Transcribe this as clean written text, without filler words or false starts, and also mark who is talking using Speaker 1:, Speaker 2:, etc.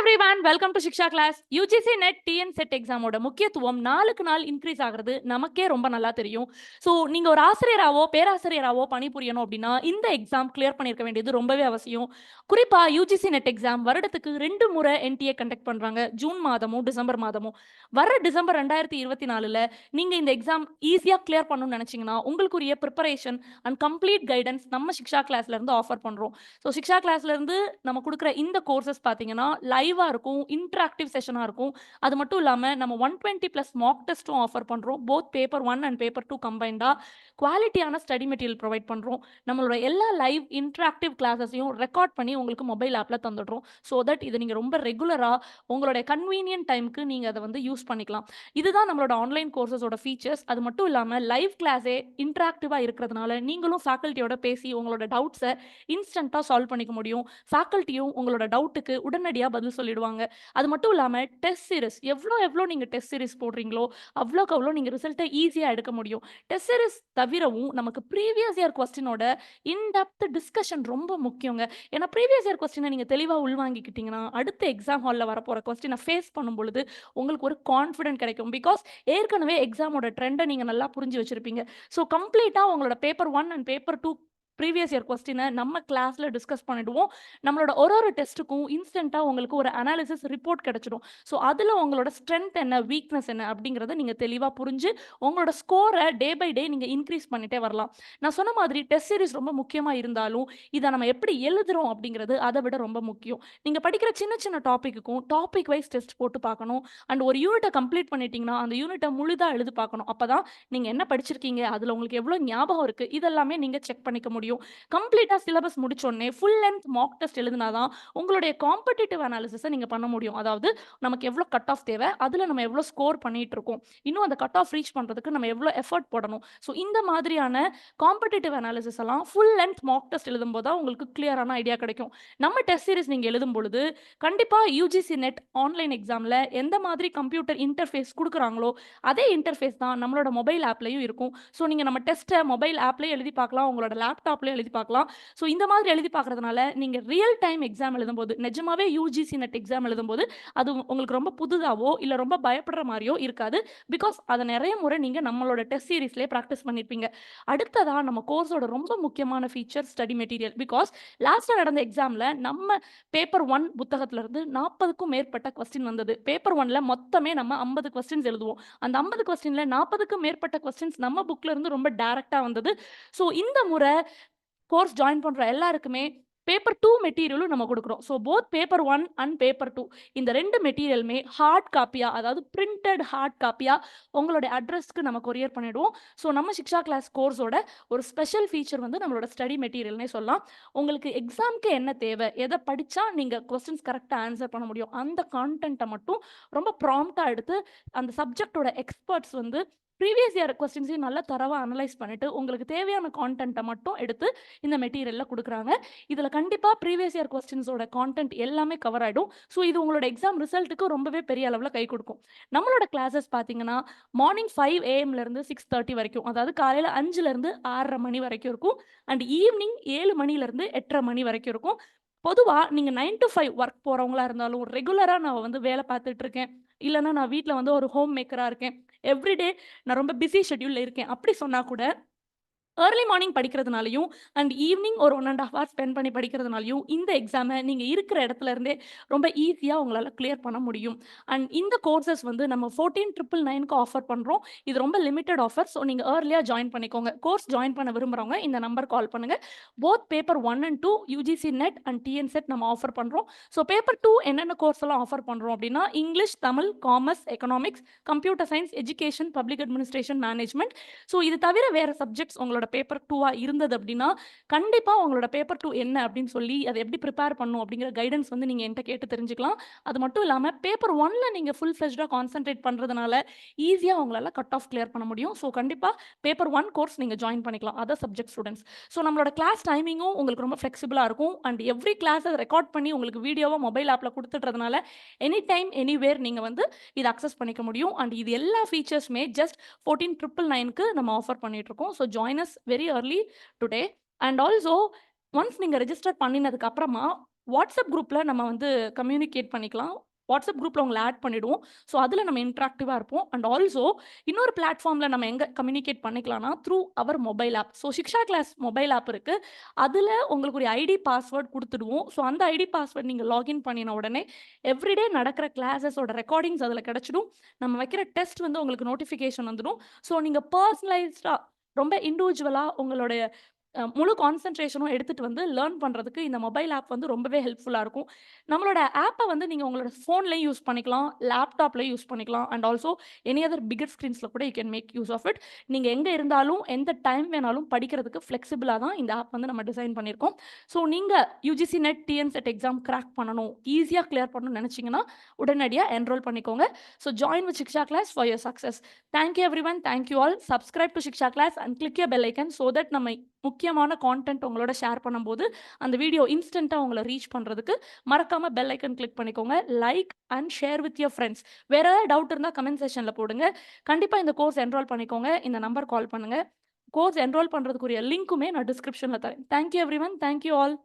Speaker 1: Everyone welcome to Shiksha class. UGC NET TN SET எக்ஸாமோட முக்கியத்துவம் நாளுக்கு நாள் இன்க்ரீஸ் ஆகிறது நமக்கே ரொம்ப நல்லா தெரியும். ஸோ நீங்க ஒரு ஆசிரியராவோ பேராசிரியராவோ பணிபுரியணும் அப்படின்னா இந்த எக்ஸாம் கிளியர் பண்ணியிருக்க வேண்டியது ரொம்பவே அவசியம். குறிப்பா யூஜிசி நெட் எக்ஸாம் வருடத்துக்கு 2 முறை என்டிஏ கண்டக்ட் பண்றாங்க. ஜூன் மாதமும் டிசம்பர் மாதமும். வர டிசம்பர் 2024ல நீங்க இந்த எக்ஸாம் ஈஸியா கிளியர் பண்ணணும்னு நினைச்சீங்கன்னா உங்களுக்குரிய ப்ரிப்பரேஷன் அண்ட் கம்ப்ளீட் கைடன்ஸ் நம்ம சிக்ஷா கிளாஸ்ல இருந்து ஆஃபர் பண்றோம். ஸோ சிக்ஷா கிளாஸ்ல இருந்து நம்ம கொடுக்குற இந்த கோர்சஸ் பார்த்தீங்கன்னா லைவா இருக்கும், இன்டராக்டிவ் செஷனா இருக்கும். அது மட்டும் இல்லாம நம்ம 120+ மாக் டெஸ்ட்டும் ஆஃபர் பண்றோம். போத் பேப்பர் 1 அண்ட் பேப்பர் 2 கம்பைன்டா குவாலிட்டியான ஸ்டடி மெட்டீரியல் ப்ரொவைட் பண்றோம். நம்மளோட எல்லா லைவ் இன்டராக்டிவ் கிளாஸஸையும் ரெக்கார்ட் பண்ணி உங்களுக்கு மொபைல் ஆப்ல தந்துடுறோம். ஸோ தட் இதை நீங்க ரொம்ப ரெகுலரா உங்களுடைய கன்வீனியன்ட் டைம்க்கு நீங்க அதை வந்து யூஸ் பண்ணிக்கலாம். இதுதான் நம்மளோட ஆன்லைன் கோர்சஸோட ஃபீச்சர்ஸ். அது மட்டும் இல்லாம லைவ் கிளாஸே இன்டராக்டிவா இருக்கிறதுனால நீங்களும் ஃபேக்கல்ட்டியோட பேசி உங்களோட டவுட்ஸை இன்ஸ்டன்ட்டா சால்வ் பண்ணிக்க முடியும். ஃபேக்கல்ட்டியும் உங்களோட டவுட்டுக்கு உடனடியா பதில் சொல்லிடுவாங்க. அது மட்டும் இல்லாம டெஸ்ட் சீரிஸ் எவ்வளோ நீங்க டெஸ்ட் சீரிஸ் போடுறீங்களோ, அவ்வளோக்கு அவ்வளோ நீங்க ரிசல்ட்ட ஈஸியா எடுக்க முடியும். டெஸ்ட் சீரிஸ் தவிரவும் நமக்கு ப்ரீவியஸ் இயர் கொஸ்டினோட இன் டெப்த் டிஸ்கஷன் ரொம்ப முக்கியங்க. ஏன்னா ப்ரீவியஸ் இயர் கொஸ்டினை நீங்க தெளிவா உள்வாங்கிக்கிட்டீங்கன்னா, அடுத்த எக்ஸாம் ஹால்ல வரப்போற கொஸ்டினை ஃபேஸ் பண்ணும்பொழுது உங்களுக்கு ஒரு கான்ஃபிடென்ட் கிடைக்கும். பிகாஸ் ஏற்கனவே எக்ஸாமோட ட்ரெண்டை நீங்க நல்லா புரிஞ்சு வச்சிருப்பீங்க. ஸோ கம்ப்ளீட்டா உங்களோட paper 1 and paper 2 previous year கொஸ்டினை நம்ம கிளாஸ்ல டிஸ்கஸ் பண்ணிடுவோம். நம்மளோட ஒரு டெஸ்ட்டுக்கும் இன்ஸ்டன்ட்டா உங்களுக்கு ஒரு அனாலிசிஸ் ரிப்போர்ட் கிடைச்சிடும். ஸோ அதில் உங்களோட ஸ்ட்ரென்த் என்ன, வீக்னஸ் என்ன அப்படிங்கிறத நீங்கள் தெளிவாக புரிஞ்சு உங்களோட ஸ்கோரை டே பை டே நீங்கள் இன்க்ரீஸ் பண்ணிட்டே வரலாம். நான் சொன்ன மாதிரி டெஸ்ட் சீரிஸ் ரொம்ப முக்கியமாக இருந்தாலும் இதை நம்ம எப்படி எழுதுறோம் அப்படிங்கிறது அதை விட ரொம்ப முக்கியம். நீங்கள் படிக்கிற சின்ன சின்ன டாப்பிக்குக்கும் டாபிக் வைஸ் டெஸ்ட் போட்டு பார்க்கணும். அண்ட் ஒரு யூனிட்டை கம்ப்ளீட் பண்ணிட்டீங்கன்னா அந்த யூனிட்டை முழுதாக எழுதி பார்க்கணும். அப்போ தான் நீங்கள் என்ன படிச்சிருக்கீங்க, அதில் உங்களுக்கு எவ்வளோ ஞாபகம் இருக்குது, இதெல்லாமே நீங்கள் செக் பண்ணிக்க முடியும். கம்ப்ளீட்டா சிலபஸ் முடிச்சோடனே ஃபுல் லென்த் மாக் டெஸ்ட் எழுதினாதான் உங்களுடைய காம்படிட்டிவ் அனாலிசிஸை நீங்க பண்ண முடியும். அதாவது நமக்கு எவ்வளோ கட் ஆஃப் தேவை, அதுல நம்ம எவ்வளோ ஸ்கோர் பண்ணிட்டு இருக்கோம், இன்னும் அந்த கட் ஆஃப் ரீச் பண்றதுக்கு நம்ம எவ்வளோ எஃபர்ட் போடணும். ஸோ இந்த மாதிரியான காம்படிட்டிவ் அனாலிசிஸ் எல்லாம் ஃபுல் லென்த் மாக் டெஸ்ட் எழுதும்போது தான் உங்களுக்கு கிளியரான ஐடியா கிடைக்கும். நம்ம டெஸ்ட் சீரிஸ் நீங்க எழுதும் பொழுது கண்டிப்பா யூஜிசி நெட் ஆன்லைன் எக்ஸாம்ல எந்த மாதிரி கம்ப்யூட்டர் இன்டர்ஃபேஸ் கொடுக்குறாங்களோ அதே இன்டர்ஃபேஸ் தான் நம்மளோட மொபைல் ஆப்லயும் இருக்கும். ஸோ நீங்க நம்ம டெஸ்ட்டை மொபைல் ஆப்லயே எழுதி பார்க்கலாம், உங்களோட லேப்டாப்லயும் எழுதி பார்க்கலாம். ஸோ இந்த மாதிரி எழுதி பார்க்கறதுனால நீங்க ரியல் டைம் எக்ஸாம் எழுதும்போது நிஜமாவே யூஜிசி நெட் எக்ஸாம் எழுதும்போது அது உங்களுக்கு ரொம்ப புதுதாவோ இல்ல ரொம்ப பயப்படுற மாதிரியோ இருக்காது. பிகாஸ் அதை நிறைய முறை நீங்க நம்மளோட டெஸ்ட் சீரிஸ்லேயே ப்ராக்டிஸ் பண்ணியிருப்பீங்க. அடுத்ததா நம்ம கோர்ஸோட ரொம்ப முக்கியமான ஃபீச்சர் ஸ்டடி மெட்டீரியல். பிகாஸ் லாஸ்ட்டாக நடந்த எக்ஸாமில் நம்ம பேப்பர் 1 புத்தகத்துல இருந்து 40க்கும் மேற்பட்ட கொஸ்டின் வந்தது. பேப்பர் 1ல மொத்தமே நம்ம 50 கொஸ்டின்ஸ் எழுதுவோம். அந்த 50 கொஸ்டின்ல 40க்கும் மேற்பட்ட கொஸ்டின்ஸ் நம்ம புக்ல இருந்து ரொம்ப டைரக்டா வந்தது. ஸோ இந்த முறை கோர்ஸ் ஜாயின் பண்ற எல்லாருக்குமே பேப்பர் 2 மெட்டீரியலும் நம்ம கொடுக்குறோம். So both paper 1 and paper 2 இந்த 2 மெட்டீரியலுமே ஹார்ட் காப்பியா, அதாவது பிரிண்டட் ஹார்ட் காப்பியா உங்களுடைய அட்ரஸ்க்கு நம்ம கொரியர் பண்ணிடுவோம். ஸோ நம்ம சிக்ஷா கிளாஸ் கோர்ஸோட ஒரு ஸ்பெஷல் ஃபீச்சர் வந்து நம்மளோட ஸ்டடி மெட்டீரியல்னே சொல்லலாம். உங்களுக்கு எக்ஸாம்க்கு என்ன தேவை, எதை படிச்சா நீங்க கொஸ்டின்ஸ் கரெக்டாக ஆன்சர் பண்ண முடியும், அந்த கான்டென்ட்டை மட்டும் ரொம்ப ப்ராம்ப்டா எடுத்து அந்த சப்ஜெக்டோட எக்ஸ்பர்ட்ஸ் வந்து ப்ரீவியஸ் இயர் கொஸ்டின்ஸையும் நல்லா தரவா அனலைஸ் பண்ணிட்டு உங்களுக்கு தேவையான கான்டென்ட்டை மட்டும் எடுத்து இந்த மெட்டீரியல்ல கொடுக்குறாங்க. இதுல கண்டிப்பா ப்ரீவியஸ் இயர் கொஸ்டின்ஸோட கான்டென்ட் எல்லாமே கவர் ஆயிடும். ஸோ இது உங்களோட எக்ஸாம் ரிசல்ட்டுக்கு ரொம்பவே பெரிய அளவில் கை கொடுக்கும். நம்மளோட கிளாஸஸ் பார்த்தீங்கன்னா மார்னிங் 5 AM இருந்து 6:30 வரைக்கும், அதாவது காலையில் 5ல இருந்து 6:30 மணி வரைக்கும் இருக்கும். அண்ட் ஈவினிங் 7 மணிலேருந்து 8:30 மணி வரைக்கும் இருக்கும். பொதுவா நீங்க 9 to 5 ஒர்க் போறவங்களா இருந்தாலும், ரெகுலரா நான் வந்து வேலை பார்த்துட்டு இருக்கேன், இல்லைன்னா நான் வீட்டில் வந்து ஒரு ஹோம் மேக்கரா இருக்கேன், எவ்ரிடே நான் ரொம்ப பிஸி ஷெட்யூல்ல இருக்கேன் அப்படி சொன்னா கூட ஏர்லி மார்னிங் படிக்கிறதுனாலையும் அண்ட் ஈவினிங் ஒரு 1.5 ஹவர்ஸ் ஸ்பெண்ட் பண்ணி படிக்கிறதுனாலையும் இந்த எக்ஸாமை நீங்கள் இருக்கிற இடத்துல இருந்தே ரொம்ப ஈஸியாக உங்களால் கிளியர் பண்ண முடியும். அண்ட் இந்த கோர்சஸ் வந்து நம்ம 14,999க்கு ஆஃபர் பண்ணுறோம். இது ரொம்ப லிமிட்டட் ஆஃபர். ஸோ நீங்கள் ஏர்லியாக ஜாயின் பண்ணிக்கோங்க. கோர்ஸ் ஜாயின் பண்ண விரும்புகிறவங்க இந்த நம்பர் கால் பண்ணுங்கள். Both paper 1 and 2 UGC net and TN set நம்ம ஆஃபர் பண்ணுறோம். ஸோ பேப்பர் 2 என்னென்ன கோர்ஸ் எல்லாம் ஆஃபர் பண்ணுறோம் அப்படின்னா English, Tamil, commerce, economics, computer science, education, public administration, management. So இது தவிர வேறு சப்ஜெக்ட்ஸ் உங்களோட பேப்பர் 2 இருந்தது அப்படின்னா கண்டிப்பா உங்களோட பேப்பர் 2 என்ன அப்படின்னு சொல்லி அதை எப்படி ப்ரிப்பேர் பண்ணும் அப்படிங்கிற கைடன்ஸ் வந்து நீங்க என்கிட்ட கேட்டு தெரிஞ்சுக்கலாம். அது மட்டும் இல்லாம பேப்பர் 1ல நீங்க ஃபுல் ஃப்ளெஜ்டா கான்சென்ட்ரேட் பண்றதுனால ஈஸியா உங்களால கட் ஆஃப் கிளியர் பண்ண முடியும். ஸோ கண்டிப்பா பேப்பர் 1 கோர்ஸ் நீங்க ஜாயின் பண்ணிக்கலாம் அதர் சப்ஜெக்ட் ஸ்டூடெண்ட்ஸ். ஸோ நம்மளோட கிளாஸ் டைமிங்கும் உங்களுக்கு ரொம்ப ஃப்ளெக்சிபிளா இருக்கும். அண்ட் எவ்ரி கிளாஸை ரெக்கார்ட் பண்ணி உங்களுக்கு வீடியோவா மொபைல் ஆப்ல கொடுத்துட்றதுனால எனி டைம் எனிவேர் நீங்க வந்து இதை அக்சஸ் பண்ணிக்க முடியும். அண்ட் இது எல்லா ஃபீச்சர்ஸுமே ஜஸ்ட் 14,999க்கு நம்ம ஆஃபர் பண்ணிட்டு இருக்கோம். So join us very early today. And also once நீங்க ரெஜிஸ்டர் பண்ணினதுக்கு அப்புறமா வாட்ஸ்அப் குரூப்ல நம்ம வந்து கம்யூனிகேட் பண்ணிக்கலாம். வாட்ஸ்அப் குரூப்ல உங்கள ஆட் பண்ணிடுவோம். ஸோ, அதுல நம்ம இன்டராக்டிவா இருப்போம். அண்ட் ஆல்சோ இன்னொரு பிளாட்ஃபார்ம்ல நம்ம எங்க கம்யூனிகேட் பண்ணிக்கலாம்னா, through our mobile app. So, Shiksha class mobile app இருக்கு. அதுல உங்களுக்கு ஒரு ஐடி பாஸ்வேர்ட் குடுத்துடுவோம். ஸோ, அந்த ஐடி பாஸ்வேர்ட் நீங்க லாகின் பண்ணின உடனே, எவ்ரிடே நடக்கிற கிளாஸஸோட ரெக்கார்டிங்ஸ் அதுல கிடைச்சிடும். நம்ம வைக்கிற டெஸ்ட் வந்து உங்களுக்கு நோட்டிஃபிகேஷன் வந்துடும். ஸோ, நீங்க பெர்சனலைஸ்டா ரொம்ப இண்டிவிஜுவலா உங்களுடைய முழு கான்சன்ட்ரேஷனும் எடுத்துட்டு வந்து லேர்ன் பண்றதுக்கு இந்த மொபைல் ஆப் வந்து ரொம்பவே ஹெல்ப்ஃபுல்லா இருக்கும். நம்மளோட ஆப்ப வந்து நீங்க உங்களோட ஃபோன்லயும் யூஸ் பண்ணிக்கலாம், லேப்டாப்லயும் யூஸ் பண்ணிக்கலாம். And also any other bigger ஸ்கிரீன்ஸ்ல கூட you can make use of it. நீங்க எங்க இருந்தாலும், எந்த டைம் வேணாலும் படிக்கிறதுக்கு ஃப்ளெக்சிபிளா தான் இந்த ஆப் வந்து நம்ம டிசைன் பண்ணியிருக்கோம். ஸோ நீங்க UGC NET, TN SET exam crack பண்ணணும், ஈஸியா கிளியர் பண்ணணும்னு நெனச்சீங்கன்னா, உடனடியா என்ரோல் பண்ணிக்கோங்க. So join with Shiksha class for your success. Thank you everyone. Thank you all. Subscribe to Shiksha class and click your bell icon so that நம்ம முக்கியமான content உங்களோட share பண்ணும்போது, அந்த வீடியோ இன்ஸ்டன்ட்டா உங்கள ரீச் பண்றதுக்கு மறக்காம பெல் ஐக்கன் கிளிக் பண்ணிக்கோங்க. Like and share with your friends. வேற ஏதாவது டவுட் இருந்தா கமெண்ட் செக்ஷன்ல போடுங்க. கண்டிப்பா இந்த கோர்ஸ் என்ரோல் பண்ணிக்கோங்க. இந்த நம்பர் கால் பண்ணுங்க. கோர்ஸ் என்ரோல் பண்றதுக்குரிய லிங்க்குமே நான் டிஸ்கிரிப்ஷன்ல தரேன். Thank you everyone. Thank you all.